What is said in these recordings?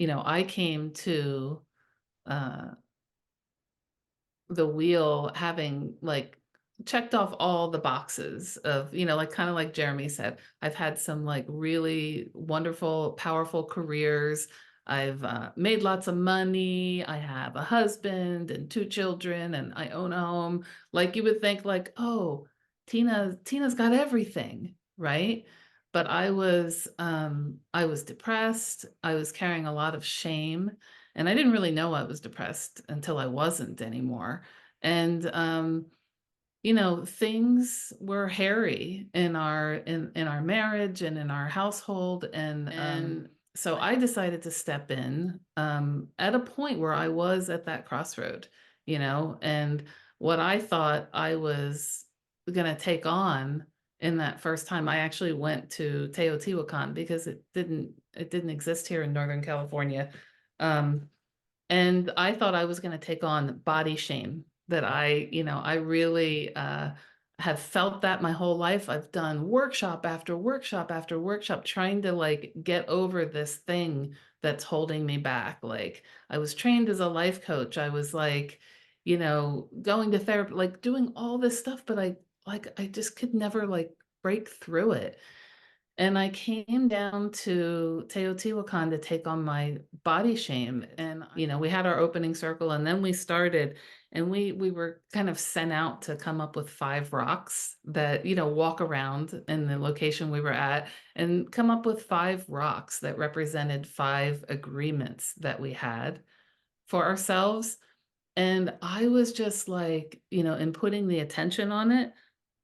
I came to uh, the wheel having like checked off all the boxes of, like kind of like Jeremy said, I've had some like really wonderful, powerful careers. I've made lots of money. I have a husband and two children, and I own a home. Like you would think, like, oh, Tina's got everything, right? But I was depressed. I was carrying a lot of shame, and I didn't really know I was depressed until I wasn't anymore. And things were hairy in our marriage and in our household. And so I decided to step in at a point where I was at that crossroad, and what I thought I was gonna take on in that first time. I actually went to Teotihuacan because it didn't exist here in Northern California. Um, and I thought I was going to take on body shame, that I really have felt that my whole life. I've done workshop after workshop after workshop trying to like get over this thing that's holding me back. Like I was trained as a life coach. I was like, going to therapy, like doing all this stuff, but I just could never like break through it. And I came down to Teotihuacan to take on my body shame. And, we had our opening circle, and then we started, and we were kind of sent out to come up with 5 rocks that, walk around in the location we were at and come up with 5 rocks that represented 5 agreements that we had for ourselves. And I was just like, in putting the attention on it,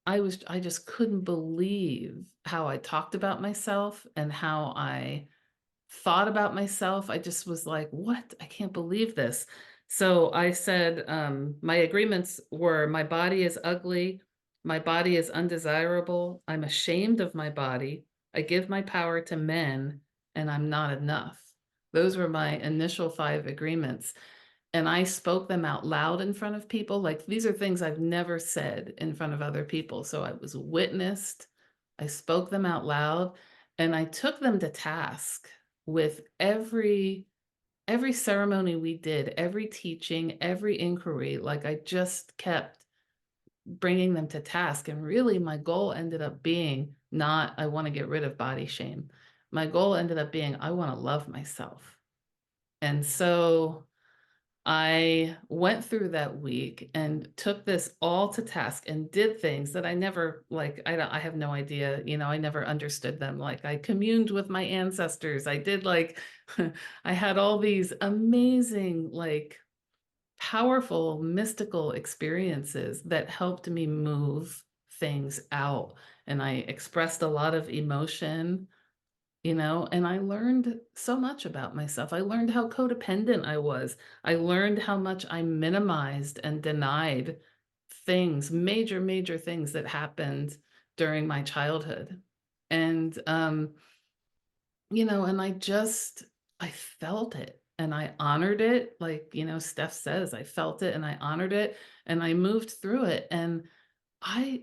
I just couldn't believe how I talked about myself and how I thought about myself. I just was like, what? I can't believe this. So I said, my agreements were my body is ugly, my body is undesirable, I'm ashamed of my body, I give my power to men, and I'm not enough. Those were my initial 5 agreements. And I spoke them out loud in front of people. Like these are things I've never said in front of other people. So I was witnessed. I spoke them out loud, and I took them to task with every ceremony we did, every teaching, every inquiry. Like I just kept bringing them to task. And really my goal ended up being not I want to get rid of body shame. My goal ended up being I want to love myself. And so I went through that week and took this all to task and did things that I never like I have no idea, I never understood them. Like I communed with my ancestors. I did like I had all these amazing like powerful mystical experiences that helped me move things out, and I expressed a lot of emotion, and I learned so much about myself. I learned how codependent I was. I learned how much I minimized and denied things, major, major things that happened during my childhood. And, and I felt it and I honored it. Like, Steph says, I felt it and I honored it and I moved through it. And I,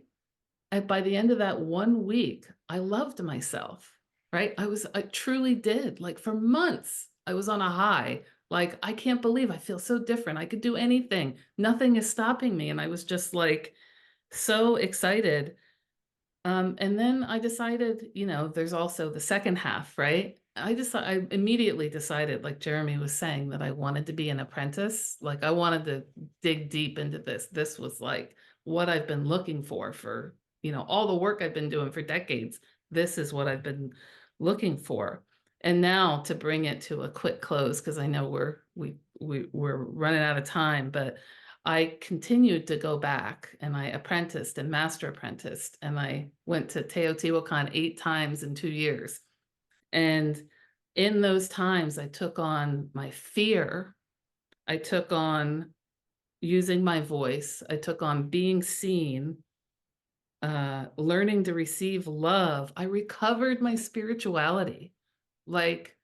by the end of that one week, I loved myself, right? I truly did. Like for months, I was on a high. Like, I can't believe I feel so different. I could do anything. Nothing is stopping me. And I was just like so excited. And then I decided, there's also the second half, right? I immediately decided, like Jeremy was saying, that I wanted to be an apprentice. Like I wanted to dig deep into this. This was like what I've been looking for, all the work I've been doing for decades. This is what I've been looking for. And now to bring it to a quick close, because I know we're running out of time, but I continued to go back and I apprenticed and master apprenticed, and I went to Teotihuacan 8 times in 2 years. And in those times, I took on my fear. I took on using my voice. I took on being seen, learning to receive love. I recovered my spirituality. Like,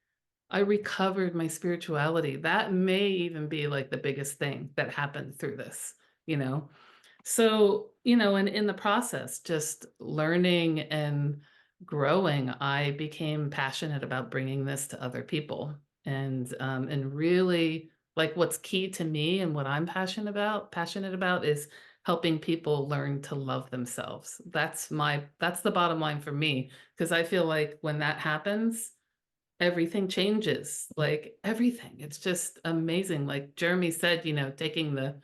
I recovered my spirituality. That may even be like the biggest thing that happened through this, you know? So, and in the process, just learning and growing, I became passionate about bringing this to other people. and really, like, what's key to me and what I'm passionate about is helping people learn to love themselves. That's the bottom line for me, because I feel like when that happens, everything changes, like, everything. It's just amazing. Like Jeremy said, taking the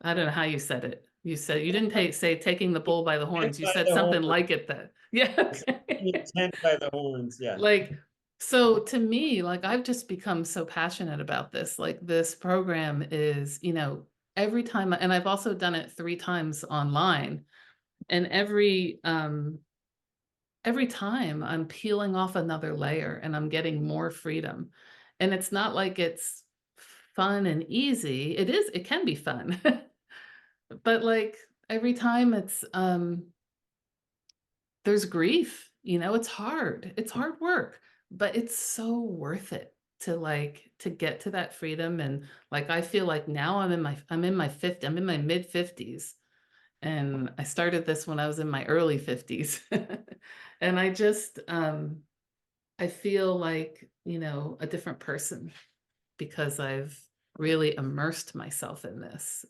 I don't know how you said it. You said you didn't say taking the bull by the Hit horns. You by said the something horn. like it that yeah, okay. Intent by the horns, yeah. Like, so to me, like, I've just become so passionate about this. Like, this program is, every time and I've also done it 3 times online, and every time I'm peeling off another layer and I'm getting more freedom. And it's not like it's fun and easy. It can be fun. But, like, every time there's grief, it's hard work, but it's so worth it to get to that freedom. And, like, I feel like now I'm in my mid-50s, and I started this when I was in my early 50s. And I feel like, a different person because I've really immersed myself in this.